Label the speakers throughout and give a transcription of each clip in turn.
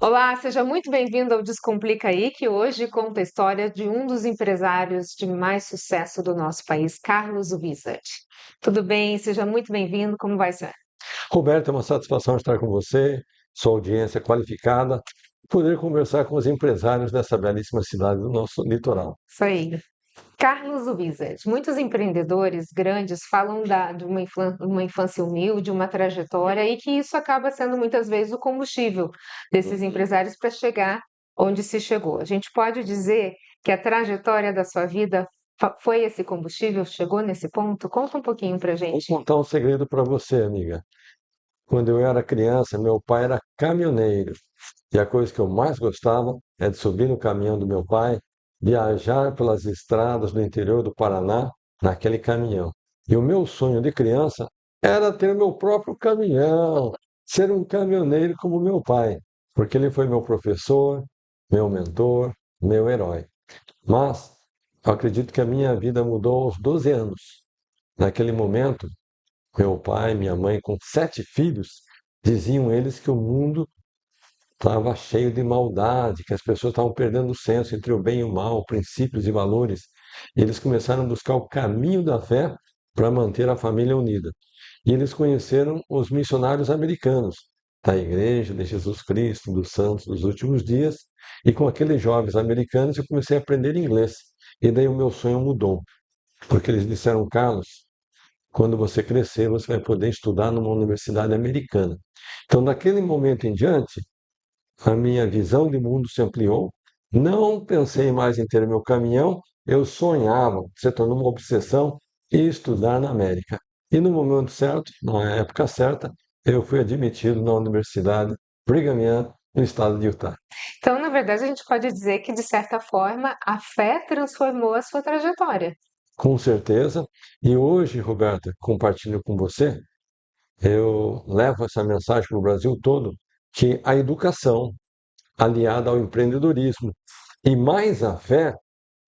Speaker 1: Olá, seja muito bem-vindo ao Descomplica aí, que hoje conta a história de um dos empresários de mais sucesso do nosso país, Carlos Wizard. Tudo bem? Seja muito bem-vindo. Como vai ser?
Speaker 2: Roberto, é uma satisfação estar com você, sua audiência qualificada, poder conversar com os empresários dessa belíssima cidade do nosso litoral.
Speaker 1: Isso aí. Carlos Wizard. Muitos empreendedores grandes falam de uma infância humilde, uma trajetória, e que isso acaba sendo muitas vezes o combustível desses empresários para chegar onde se chegou. A gente pode dizer que a trajetória da sua vida foi esse combustível, chegou nesse ponto? Conta um pouquinho para
Speaker 2: Vou
Speaker 1: gente.
Speaker 2: contar um segredo para você, amiga. Quando eu era criança, meu pai era caminhoneiro. E a coisa que eu mais gostava é de subir no caminhão do meu pai, viajar pelas estradas do interior do Paraná naquele caminhão. E o meu sonho de criança era ter o meu próprio caminhão, ser um caminhoneiro como meu pai, porque ele foi meu professor, meu mentor, meu herói. Mas eu acredito que a minha vida mudou aos 12 anos. Naquele momento, meu pai, minha mãe, com 7 filhos, diziam eles que o mundo estava cheio de maldade, que as pessoas estavam perdendo o senso entre o bem e o mal, princípios e valores. E eles começaram a buscar o caminho da fé para manter a família unida. E eles conheceram os missionários americanos, da Igreja de Jesus Cristo, dos Santos dos Últimos Dias, e com aqueles jovens americanos eu comecei a aprender inglês. E daí o meu sonho mudou, porque eles disseram, Carlos, quando você crescer, você vai poder estudar numa universidade americana. Então, daquele momento em diante, a minha visão de mundo se ampliou. Não pensei mais em ter meu caminhão, eu sonhava, se tornou uma obsessão, em estudar na América. E no momento certo, na época certa, eu fui admitido na Universidade Brigham Young, no estado de Utah.
Speaker 1: Então, na verdade, a gente pode dizer que, de certa forma, a fé transformou a sua trajetória.
Speaker 2: Com certeza. E hoje, Roberta, compartilho com você, eu levo essa mensagem para o Brasil todo, que a educação, aliada ao empreendedorismo e mais a fé,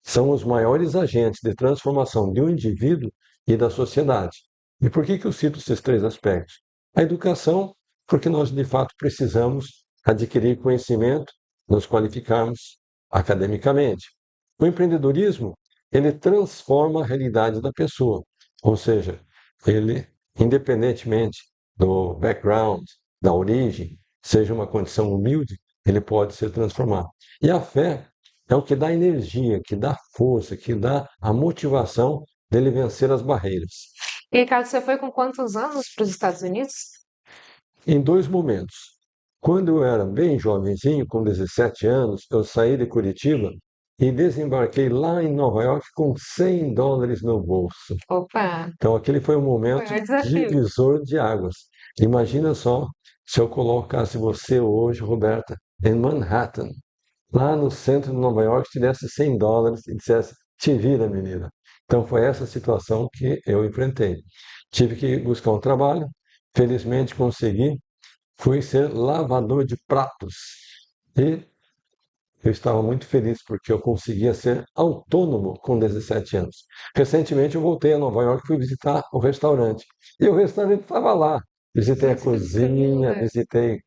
Speaker 2: são os maiores agentes de transformação de um indivíduo e da sociedade. E por que eu cito esses 3 aspectos? A educação, porque nós de fato precisamos adquirir conhecimento, nos qualificarmos academicamente. O empreendedorismo, ele transforma a realidade da pessoa, ou seja, ele, independentemente do background, da origem, seja uma condição humilde, ele pode ser transformado. E a fé é o que dá energia, que dá força, que dá a motivação dele vencer as barreiras.
Speaker 1: E, Ricardo, você foi com quantos anos para os Estados Unidos?
Speaker 2: Em 2 momentos. Quando eu era bem jovenzinho, com 17 anos, eu saí de Curitiba e desembarquei lá em Nova York com US$ 100 no bolso.
Speaker 1: Opa,
Speaker 2: Então, aquele foi um
Speaker 1: foi
Speaker 2: momento
Speaker 1: um desafio.
Speaker 2: divisor de águas. Imagina só se eu colocasse você hoje, Roberta, em Manhattan, lá no centro de Nova York, te desse US$ 100 e dissesse, te vira, menina. Então foi essa situação que eu enfrentei. Tive que buscar um trabalho, felizmente consegui, fui ser lavador de pratos. E eu estava muito feliz porque eu conseguia ser autônomo com 17 anos. Recentemente eu voltei a Nova York e fui visitar o restaurante. E o restaurante estava lá. Visitei a
Speaker 1: Gente, que coisa
Speaker 2: cozinha,
Speaker 1: linda.
Speaker 2: visitei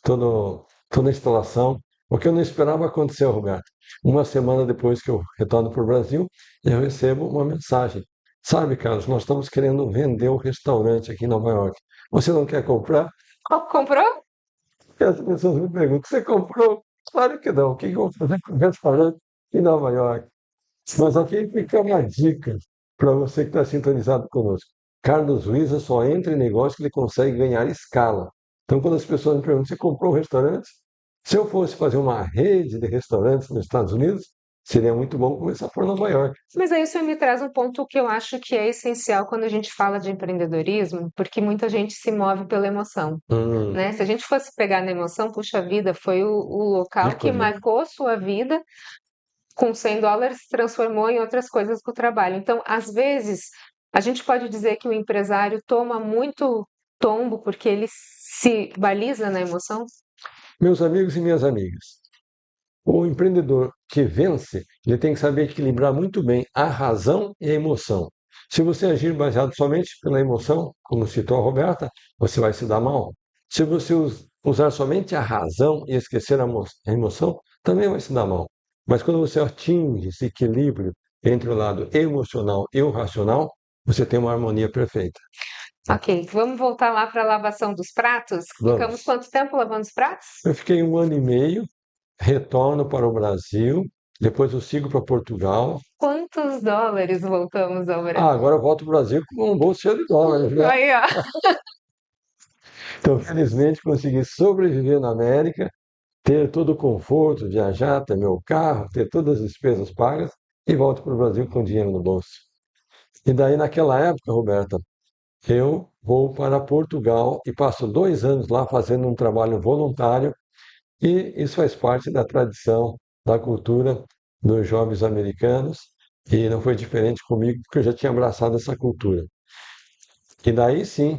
Speaker 2: toda a instalação. O que eu não esperava aconteceu, Roberto. Uma semana depois que eu retorno para o Brasil, eu recebo uma mensagem. Sabe, Carlos, nós estamos querendo vender o restaurante aqui em Nova York. Você não quer comprar?
Speaker 1: Comprou?
Speaker 2: E as pessoas me perguntam, você comprou? Claro que não. O que eu vou fazer com o restaurante em Nova York? Mas aqui fica uma dica para você que está sintonizado conosco. Carlos Luiza só entra em negócio que ele consegue ganhar escala. Então, quando as pessoas me perguntam, você comprou um restaurante? Se eu fosse fazer uma rede de restaurantes nos Estados Unidos, seria muito bom começar por Nova York.
Speaker 1: Mas aí isso me traz um ponto que eu acho que é essencial quando a gente fala de empreendedorismo, porque muita gente se move pela emoção,
Speaker 2: Hum,
Speaker 1: né? Se a gente fosse pegar na emoção, puxa vida, foi o local que
Speaker 2: ícone.
Speaker 1: marcou sua vida, com US$ 100 transformou em outras coisas com o trabalho. Então, às vezes, a gente pode dizer que o empresário toma muito tombo porque ele se baliza na emoção?
Speaker 2: Meus amigos e minhas amigas, o empreendedor que vence, ele tem que saber equilibrar muito bem a razão e a emoção. Se você agir baseado somente pela emoção, como citou a Roberta, você vai se dar mal. Se você usar somente a razão e esquecer a emoção também vai se dar mal. Mas quando você atinge esse equilíbrio entre o lado emocional e o racional, você tem uma harmonia perfeita.
Speaker 1: Ok, vamos voltar lá para a lavação dos pratos? Ficamos
Speaker 2: Vamos.
Speaker 1: quanto tempo lavando os pratos?
Speaker 2: Eu fiquei 1 ano e meio, retorno para o Brasil, depois eu sigo para Portugal.
Speaker 1: Quantos dólares voltamos ao
Speaker 2: Ah,
Speaker 1: Brasil?
Speaker 2: agora eu volto para o Brasil com um bolso cheio de dólares, né?
Speaker 1: Aí, ó.
Speaker 2: Então, felizmente, consegui sobreviver na América, ter todo o conforto, viajar, ter meu carro, ter todas as despesas pagas e volto para o Brasil com dinheiro no bolso. E daí, naquela época, Roberta, eu vou para Portugal e passo 2 anos lá fazendo um trabalho voluntário, e isso faz parte da tradição, da cultura dos jovens americanos, e não foi diferente comigo, porque eu já tinha abraçado essa cultura. E daí sim,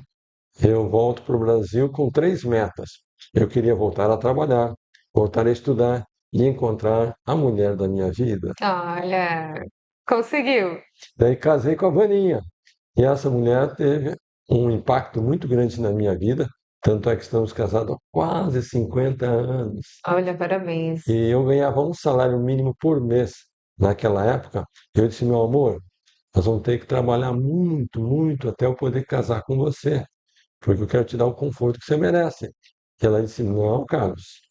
Speaker 2: eu volto para o Brasil com 3 metas. Eu queria voltar a trabalhar, voltar a estudar e encontrar a mulher da minha vida.
Speaker 1: Olha, conseguiu.
Speaker 2: Daí casei com a Vaninha. E essa mulher teve um impacto muito grande na minha vida, tanto é que estamos casados há quase 50 anos.
Speaker 1: Olha, parabéns.
Speaker 2: E eu ganhava um salário mínimo por mês naquela época. Eu disse, meu amor, nós vamos ter que trabalhar muito, muito até eu poder casar com você, porque eu quero te dar o conforto que você merece. E ela disse, não, Carlos,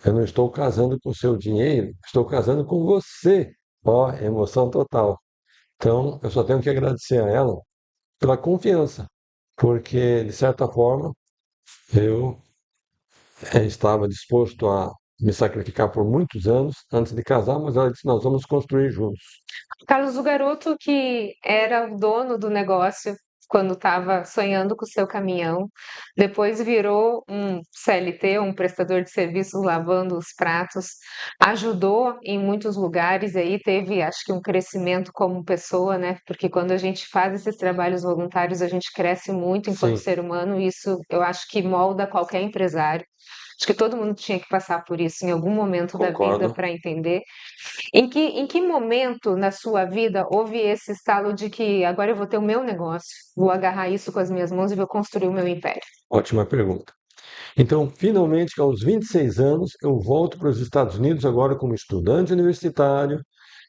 Speaker 2: eu não estou casando com o seu dinheiro, estou casando com você. Ó, emoção total. Então, eu só tenho que agradecer a ela pela confiança, porque, de certa forma, eu estava disposto a me sacrificar por muitos anos antes de casar, mas ela disse: nós vamos construir juntos.
Speaker 1: Carlos, o garoto que era o dono do negócio quando estava sonhando com o seu caminhão, depois virou um CLT, um prestador de serviços lavando os pratos, ajudou em muitos lugares, e aí teve, acho que um crescimento como pessoa, né? Porque quando a gente faz esses trabalhos voluntários, a gente cresce muito enquanto
Speaker 2: Sim,
Speaker 1: ser humano, e isso eu acho que molda qualquer empresário. Acho que todo mundo tinha que passar por isso em algum momento da vida
Speaker 2: concordo.
Speaker 1: para entender. Em que momento na sua vida houve esse estalo de que agora eu vou ter o meu negócio, vou agarrar isso com as minhas mãos e vou construir o meu império?
Speaker 2: Ótima pergunta. Então, finalmente, aos 26 anos, eu volto para os Estados Unidos agora como estudante universitário,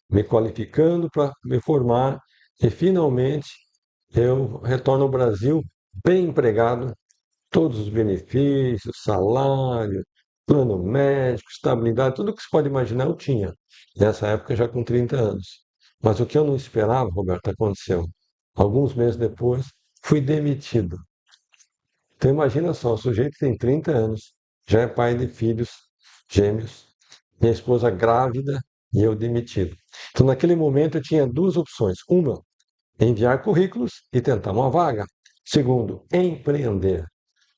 Speaker 2: me qualificando para me formar, e finalmente eu retorno ao Brasil bem empregado, todos os benefícios, salário, plano médico, estabilidade, tudo que se pode imaginar eu tinha. Nessa época já com 30 anos. Mas o que eu não esperava, Roberto, aconteceu. Alguns meses depois, fui demitido. Então imagina só, o sujeito tem 30 anos, já é pai de filhos gêmeos, minha esposa grávida e eu demitido. Então naquele momento eu tinha duas opções. Uma, enviar currículos e tentar uma vaga. Segundo, empreender.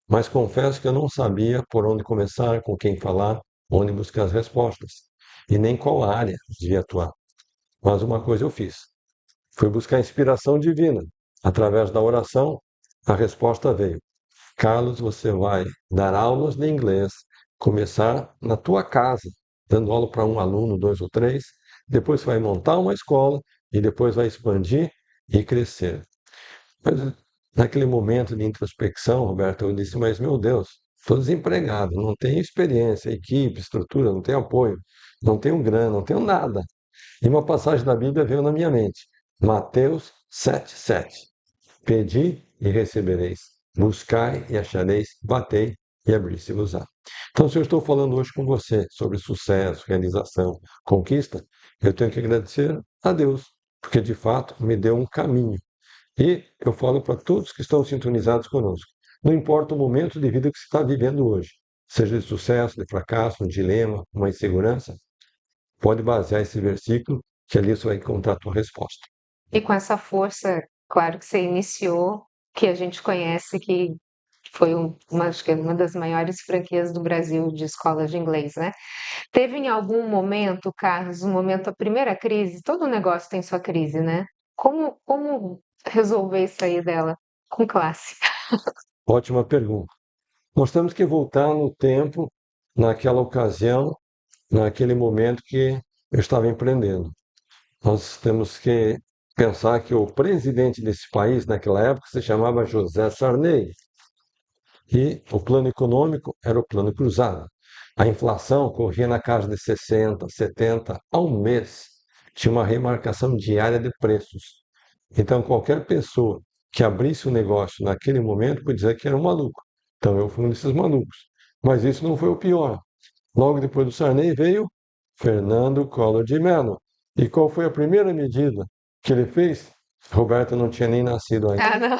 Speaker 2: Mas confesso que eu não sabia por onde começar, com quem falar, onde buscar as respostas, e nem qual área devia atuar. Mas uma coisa eu fiz: fui buscar inspiração divina. Através da oração, a resposta veio. Carlos, você vai dar aulas de inglês, começar na tua casa, dando aula para um aluno, dois ou três, depois vai montar uma escola e depois vai expandir e crescer. Mas naquele momento de introspecção, Roberto, eu disse, mas meu Deus, estou desempregado, não tenho experiência, equipe, estrutura, não tenho apoio, não tenho grana, não tenho nada. E uma passagem da Bíblia veio na minha mente. Mateus 7,7. Pedi e recebereis. Buscai e achareis. Batei e abri-se-vos-á. Então, se eu estou falando hoje com você sobre sucesso, realização, conquista, eu tenho que agradecer a Deus, porque de fato me deu um caminho. E eu falo para todos que estão sintonizados conosco. Não importa o momento de vida que você está vivendo hoje, seja de sucesso, de fracasso, um dilema, uma insegurança, pode basear esse versículo, que ali você vai encontrar a tua resposta.
Speaker 1: E com essa força, claro que você iniciou, que a gente conhece que foi acho que é uma das maiores franquias do Brasil de escolas de inglês, né? Teve em algum momento, Carlos, um momento, a primeira crise, todo negócio tem sua crise, né? Como resolver sair dela com classe?
Speaker 2: Ótima pergunta. Nós temos que voltar no tempo, naquela ocasião, naquele momento que eu estava empreendendo. Nós temos que pensar que o presidente desse país, naquela época, se chamava José Sarney. E o plano econômico era o plano cruzado. A inflação corria na casa de 60, 70 ao mês. Tinha uma remarcação diária de preços. Então, qualquer pessoa que abrisse um negócio naquele momento podia dizer que era um maluco. Então, eu fui um desses malucos. Mas isso não foi o pior. Logo depois do Sarney veio Fernando Collor de Mello. E qual foi a primeira medida que ele fez? Roberto não tinha nem nascido ainda.
Speaker 1: Ah, não.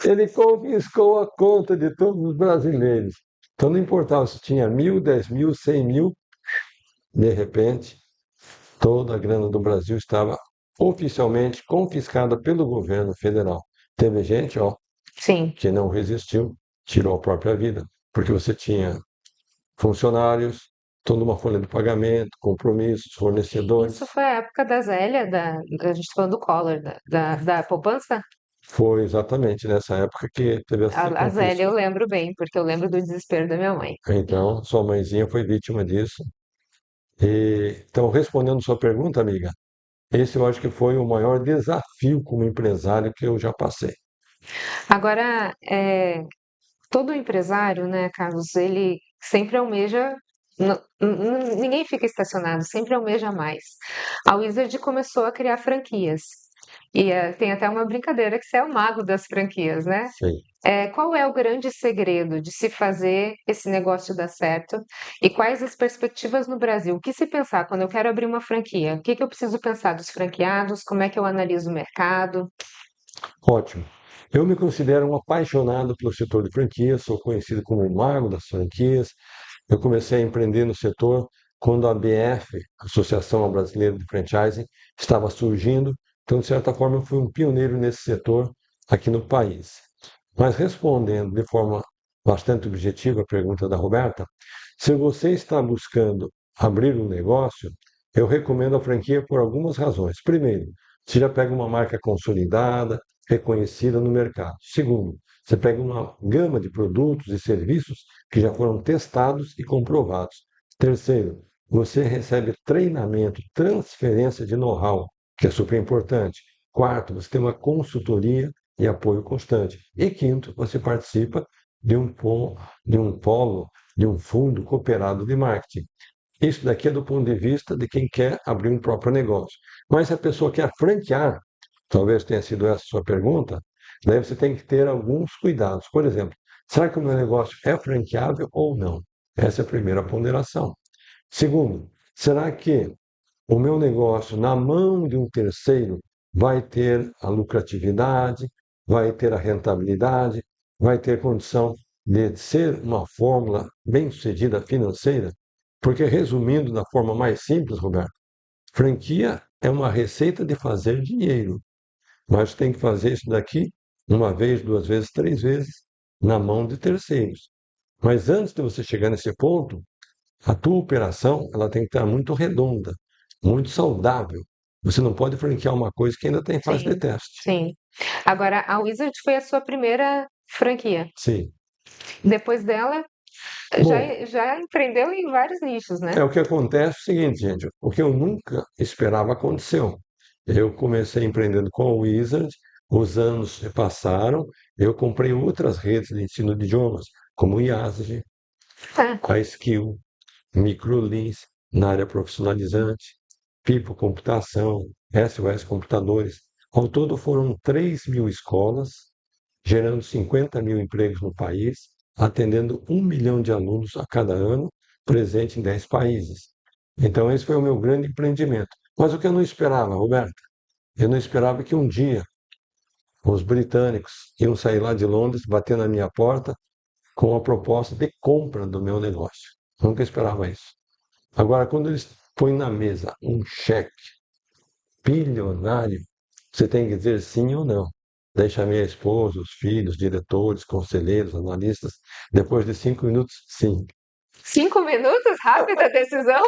Speaker 2: Ele confiscou a conta de todos os brasileiros. Então não importava se tinha 1.000, 10.000, 100.000, de repente, toda a grana do Brasil estava oficialmente confiscada pelo governo federal. Teve gente, ó,
Speaker 1: Sim.
Speaker 2: que não resistiu, tirou a própria vida, porque você tinha funcionários, toda uma folha de pagamento, compromissos,
Speaker 1: Isso
Speaker 2: fornecedores.
Speaker 1: foi a época da Zélia, a gente tá falando do Collor, da poupança?
Speaker 2: Foi exatamente nessa época que teve essa
Speaker 1: A Zélia eu
Speaker 2: confisco.
Speaker 1: lembro bem, porque eu lembro do desespero da minha mãe.
Speaker 2: Então, sua mãezinha foi vítima disso. Então, respondendo sua pergunta, amiga, esse eu acho que foi o maior desafio como empresário que eu já passei.
Speaker 1: Agora, todo empresário, né, Carlos, ele sempre almeja. Ninguém fica estacionado, sempre almeja mais. A Wizard começou a criar franquias. E tem até uma brincadeira que você é o mago das franquias, né?
Speaker 2: Sim.
Speaker 1: Qual é o grande segredo de se fazer esse negócio dar certo? E quais as perspectivas no Brasil? O que se pensar quando eu quero abrir uma franquia? O que que eu preciso pensar dos franqueados? Como é que eu analiso o mercado?
Speaker 2: Ótimo. Eu me considero um apaixonado pelo setor de franquias, sou conhecido como o mago das franquias. Eu comecei a empreender no setor quando a ABF, Associação Brasileira de Franchising, estava surgindo. Então, de certa forma, eu fui um pioneiro nesse setor aqui no país. Mas respondendo de forma bastante objetiva a pergunta da Roberta, se você está buscando abrir um negócio, eu recomendo a franquia por algumas razões. Primeiro, você já pega uma marca consolidada, reconhecida no mercado. Segundo, você pega uma gama de produtos e serviços que já foram testados e comprovados. Terceiro, você recebe treinamento, transferência de know-how, que é super importante. Quarto, você tem uma consultoria e apoio constante. E quinto, você participa de um polo, de um fundo cooperado de marketing. Isso daqui é do ponto de vista de quem quer abrir um próprio negócio. Mas se a pessoa quer franquear, talvez tenha sido essa a sua pergunta, daí você tem que ter alguns cuidados. Por exemplo, será que o meu negócio é franqueável ou não? Essa é a primeira ponderação. Segundo, será que o meu negócio na mão de um terceiro vai ter a lucratividade, vai ter a rentabilidade, vai ter condição de ser uma fórmula bem-sucedida financeira? Porque, resumindo da forma mais simples, Roberto, franquia é uma receita de fazer dinheiro, mas tem que fazer isso daqui uma vez, duas vezes, três vezes na mão de terceiros. Mas antes de você chegar nesse ponto, a tua operação ela tem que estar muito redonda, muito saudável. Você não pode franquear uma coisa que ainda está em fase de
Speaker 1: Sim,
Speaker 2: teste.
Speaker 1: sim. Agora, a Wizard foi a sua primeira franquia.
Speaker 2: Sim.
Speaker 1: Depois dela,
Speaker 2: Bom,
Speaker 1: já empreendeu em vários nichos, né?
Speaker 2: o que acontece é o seguinte, gente, o que eu nunca esperava aconteceu. Eu comecei empreendendo com a Wizard, os anos se passaram, eu comprei outras redes de ensino de idiomas, como o IASG,
Speaker 1: Ah,
Speaker 2: a Skill, Microlins, na área profissionalizante, Pipo Computação, SOS Computadores. Ao todo foram 3.000 escolas, gerando 50.000 empregos no país, atendendo 1 milhão de alunos a cada ano, presente em 10 países. Então, esse foi o meu grande empreendimento. Mas o que eu não esperava, Roberto? Eu não esperava que um dia os britânicos iam sair lá de Londres, bater na minha porta com a proposta de compra do meu negócio. Nunca esperava isso. Agora, quando eles põem na mesa um cheque bilionário, você tem que dizer sim ou não. Daí chamei a esposa, os filhos, diretores, conselheiros, analistas. Depois de 5 minutos, sim.
Speaker 1: 5 minutos? Rápida decisão?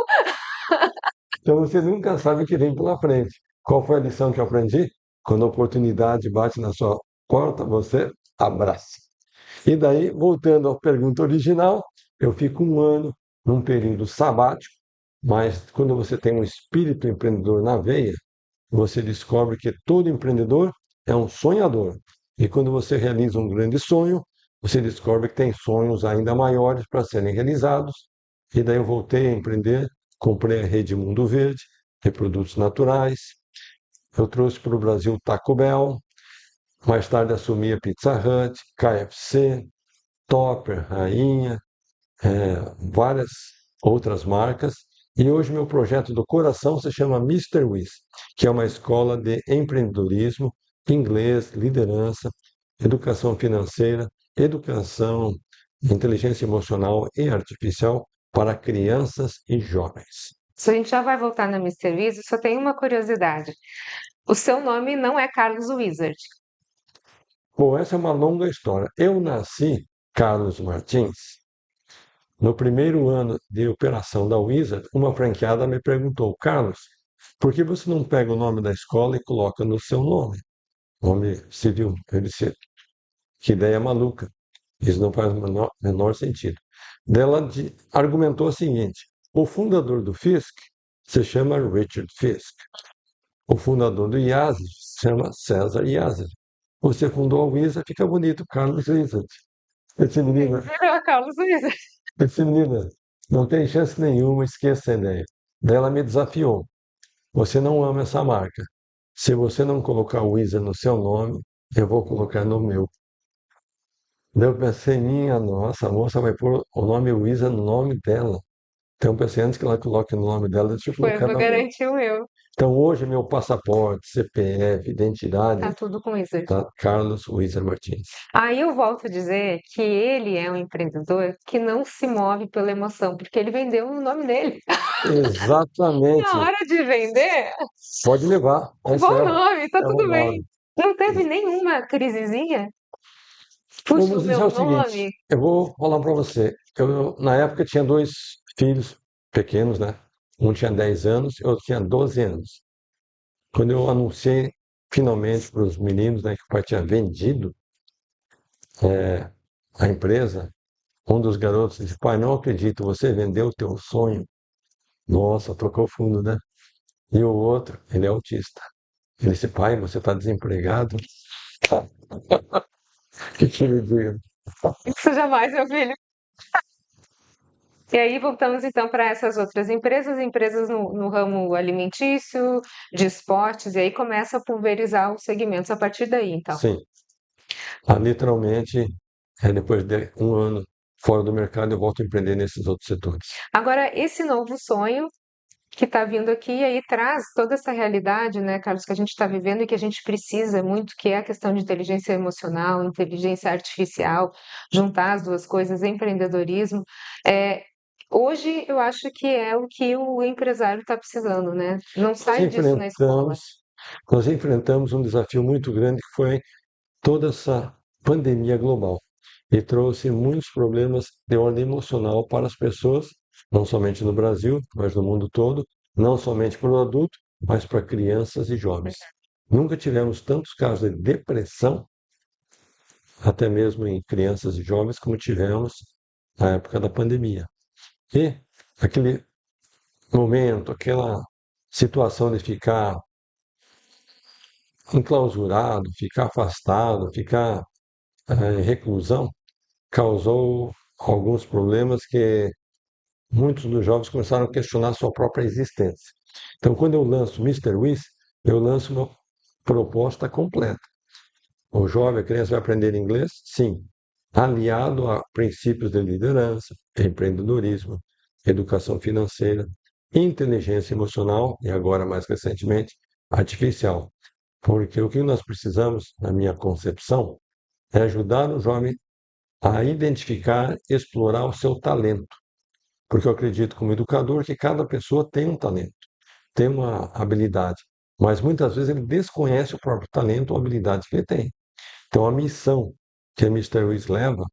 Speaker 2: Então você nunca sabe o que vem pela frente. Qual foi a lição que eu aprendi? Quando a oportunidade bate na sua porta, você abraça. E daí, voltando à pergunta original, eu fico um ano num período sabático, mas quando você tem um espírito empreendedor na veia, você descobre que todo empreendedor é um sonhador. E quando você realiza um grande sonho, você descobre que tem sonhos ainda maiores para serem realizados. E daí eu voltei a empreender, comprei a rede Mundo Verde, de produtos naturais. Eu trouxe para o Brasil Taco Bell, mais tarde assumi a Pizza Hut, KFC, Topper, Rainha, várias outras marcas. E hoje meu projeto do coração se chama Mister Wiz, que é uma escola de empreendedorismo, inglês, liderança, educação financeira, educação, inteligência emocional e artificial para crianças e jovens.
Speaker 1: Se a gente já vai voltar na Mister Wiz, eu só tenho uma curiosidade. O seu nome não é Carlos Wizard.
Speaker 2: Bom, essa é uma longa história. Eu nasci, Carlos Martins. No primeiro ano de operação da Wizard, uma franqueada me perguntou: Carlos, por que você não pega o nome da escola e coloca no seu nome? Nome civil. Eu disse: que ideia maluca. Isso não faz o menor sentido. Dela argumentou o seguinte: o fundador do Fisk se chama Richard Fisk. O fundador do IASIS se chama César IASIS. Você fundou a Wizard, fica bonito, Carlos Wizard. Esse menino,
Speaker 1: Carlos Wizard.
Speaker 2: esse menino não tem chance nenhuma, esqueça a ideia. Daí ela me desafiou. Você não ama essa marca. Se você não colocar Wizard no seu nome, eu vou colocar no meu. Daí eu pensei, minha nossa, a moça vai pôr o nome Wizard no nome dela. Então eu pensei, antes que ela coloque no nome dela, deixa eu
Speaker 1: Foi,
Speaker 2: colocar
Speaker 1: vou
Speaker 2: no meu.
Speaker 1: garantir o meu.
Speaker 2: Então hoje meu passaporte, CPF,
Speaker 1: Tá
Speaker 2: identidade,
Speaker 1: tudo com Wizard.
Speaker 2: tá Carlos Wizard Martins.
Speaker 1: Aí eu volto a dizer que ele é um empreendedor que não se move pela emoção, porque ele vendeu o nome dele. Na
Speaker 2: Exatamente.
Speaker 1: hora de vender,
Speaker 2: Pode levar.
Speaker 1: um
Speaker 2: Esse
Speaker 1: bom nome, tá
Speaker 2: é o
Speaker 1: tudo
Speaker 2: nome.
Speaker 1: bem. Não teve nenhuma crisezinha? Puxa, o
Speaker 2: Vamos dizer
Speaker 1: meu
Speaker 2: o seguinte,
Speaker 1: nome.
Speaker 2: eu vou falar para você. Eu, na época, tinha dois filhos pequenos, né? Um tinha 10 anos e outro tinha 12 anos. Quando eu anunciei finalmente para os meninos, né, que o pai tinha vendido a empresa, um dos garotos disse: pai, não acredito, você vendeu o teu sonho. Nossa, tocou fundo, né? E o outro, ele é autista. Ele disse: pai, você está desempregado? Que ele diga.
Speaker 1: Isso jamais, meu filho. E aí voltamos então para essas outras empresas, empresas no ramo alimentício, de esportes, e aí começa a pulverizar os segmentos a partir daí, então.
Speaker 2: Sim, literalmente, depois de um ano fora do mercado, eu volto a empreender nesses outros setores.
Speaker 1: Agora, esse novo sonho que está vindo aqui, aí traz toda essa realidade, né, Carlos, que a gente está vivendo e que a gente precisa muito, que é a questão de inteligência emocional, inteligência artificial, juntar as duas coisas, empreendedorismo. É, hoje eu acho que é o que o empresário está precisando, né? Não
Speaker 2: Nós
Speaker 1: sai disso na escola.
Speaker 2: enfrentamos, nós enfrentamos um desafio muito grande que foi toda essa pandemia global e trouxe muitos problemas de ordem emocional para as pessoas, não somente no Brasil, mas no mundo todo, não somente para o adulto, mas para crianças e jovens. Nunca tivemos tantos casos de depressão, até mesmo em crianças e jovens, como tivemos na época da pandemia. E aquele momento, aquela situação de ficar enclausurado, ficar afastado, ficar em reclusão, causou alguns problemas que muitos dos jovens começaram a questionar sua própria existência. Então, quando eu lanço Mister Wiz, eu lanço uma proposta completa. O jovem, a criança vai aprender inglês? Sim. Aliado a princípios de liderança, empreendedorismo, educação financeira, inteligência emocional e agora, mais recentemente, artificial. Porque o que nós precisamos, na minha concepção, é ajudar o jovem a identificar e explorar o seu talento. Porque eu acredito, como educador, que cada pessoa tem um talento, tem uma habilidade, mas muitas vezes ele desconhece o próprio talento ou habilidade que ele tem. Então, a missão que a Mister Wiz leva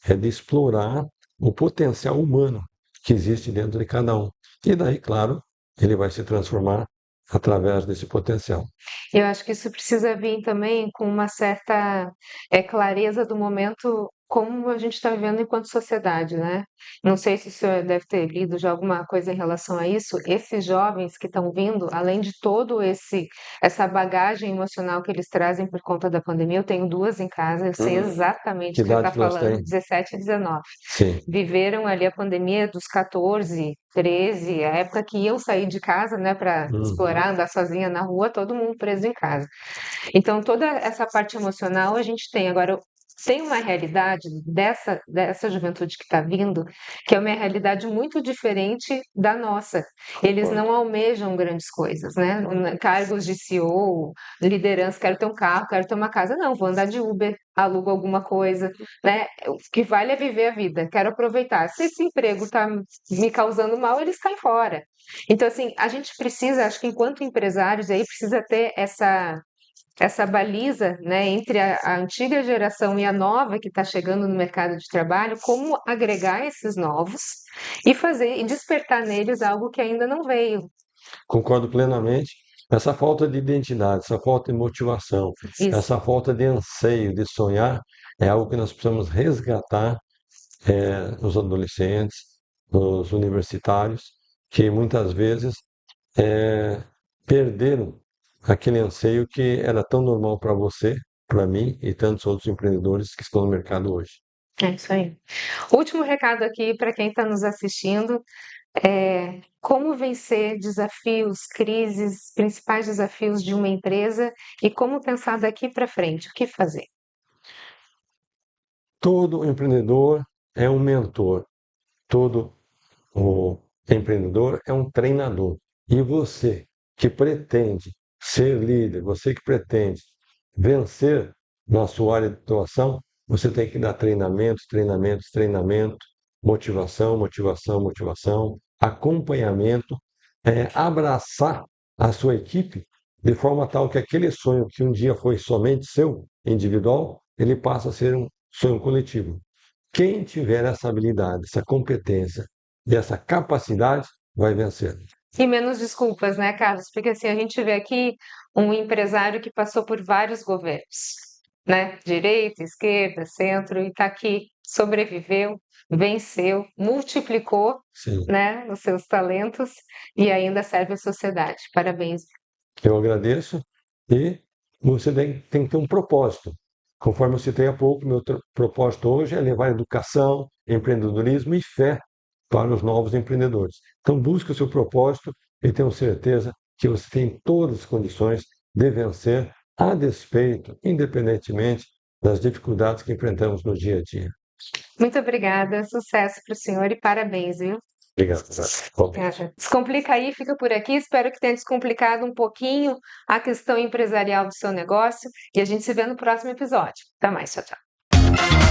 Speaker 2: é de explorar o potencial humano que existe dentro de cada um. E daí, claro, ele vai se transformar através desse potencial.
Speaker 1: Eu acho que isso precisa vir também com uma certa clareza do momento como a gente está vivendo enquanto sociedade, né? Não sei se o senhor deve ter lido já alguma coisa em relação a isso. Esses jovens que estão vindo, além de todo essa bagagem emocional que eles trazem por conta da pandemia, eu tenho duas em casa, eu sei exatamente
Speaker 2: Que
Speaker 1: o que você está
Speaker 2: idade que elas
Speaker 1: falando,
Speaker 2: têm?
Speaker 1: 17 e 19.
Speaker 2: Sim.
Speaker 1: Viveram ali a pandemia dos 14, 13, a época que iam sair de casa, né, para
Speaker 2: Uhum.
Speaker 1: explorar, andar sozinha na rua, todo mundo preso em casa. Então, toda essa parte emocional a gente tem. Agora, tem uma realidade dessa juventude que está vindo, que é uma realidade muito diferente da nossa. Eles
Speaker 2: Concordo.
Speaker 1: não almejam grandes coisas, né? Cargos de CEO, liderança, quero ter um carro, quero ter uma casa. Não, vou andar de Uber, alugo alguma coisa, né? O que vale é viver a vida, quero aproveitar. Se esse emprego está me causando mal, eles caem fora. Então, assim, a gente precisa, acho que enquanto empresários aí, precisa ter essa baliza, né, entre a antiga geração e a nova que está chegando no mercado de trabalho, como agregar esses novos e fazer e despertar neles algo que ainda não veio.
Speaker 2: Concordo plenamente. Essa falta de identidade, essa falta de motivação,
Speaker 1: Isso.
Speaker 2: essa falta de anseio de sonhar é algo que nós precisamos resgatar nos adolescentes, nos universitários, que muitas vezes eh, perderam aquele anseio que era tão normal para você, para mim e tantos outros empreendedores que estão no mercado hoje.
Speaker 1: É isso aí. Último recado aqui para quem está nos assistindo é como vencer desafios, crises, principais desafios de uma empresa e como pensar daqui para frente, o que fazer.
Speaker 2: Todo empreendedor é um mentor, todo o empreendedor é um treinador. E você que pretende ser líder, você que pretende vencer na sua área de atuação, você tem que dar treinamento, treinamento, treinamento, motivação, motivação, motivação, acompanhamento, abraçar a sua equipe de forma tal que aquele sonho que um dia foi somente seu, individual, ele passa a ser um sonho coletivo. Quem tiver essa habilidade, essa competência e essa capacidade, vai vencer.
Speaker 1: E menos desculpas, né, Carlos? Porque assim, a gente vê aqui um empresário que passou por vários governos, né? Direita, esquerda, centro, e está aqui, sobreviveu, venceu, multiplicou,
Speaker 2: Sim,
Speaker 1: né, os seus talentos e ainda serve à sociedade. Parabéns.
Speaker 2: eu agradeço e você tem que ter um propósito. Conforme eu citei há pouco, meu propósito hoje é levar educação, empreendedorismo e fé para os novos empreendedores. Então, busque o seu propósito e tenho certeza que você tem todas as condições de vencer, a despeito, independentemente das dificuldades que enfrentamos no dia a dia.
Speaker 1: Muito obrigada, sucesso para o senhor e parabéns, viu?
Speaker 2: Obrigado.
Speaker 1: Descomplica aí, fica por aqui. Espero que tenha descomplicado um pouquinho a questão empresarial do seu negócio e a gente se vê no próximo episódio. Até mais, tchau, tchau.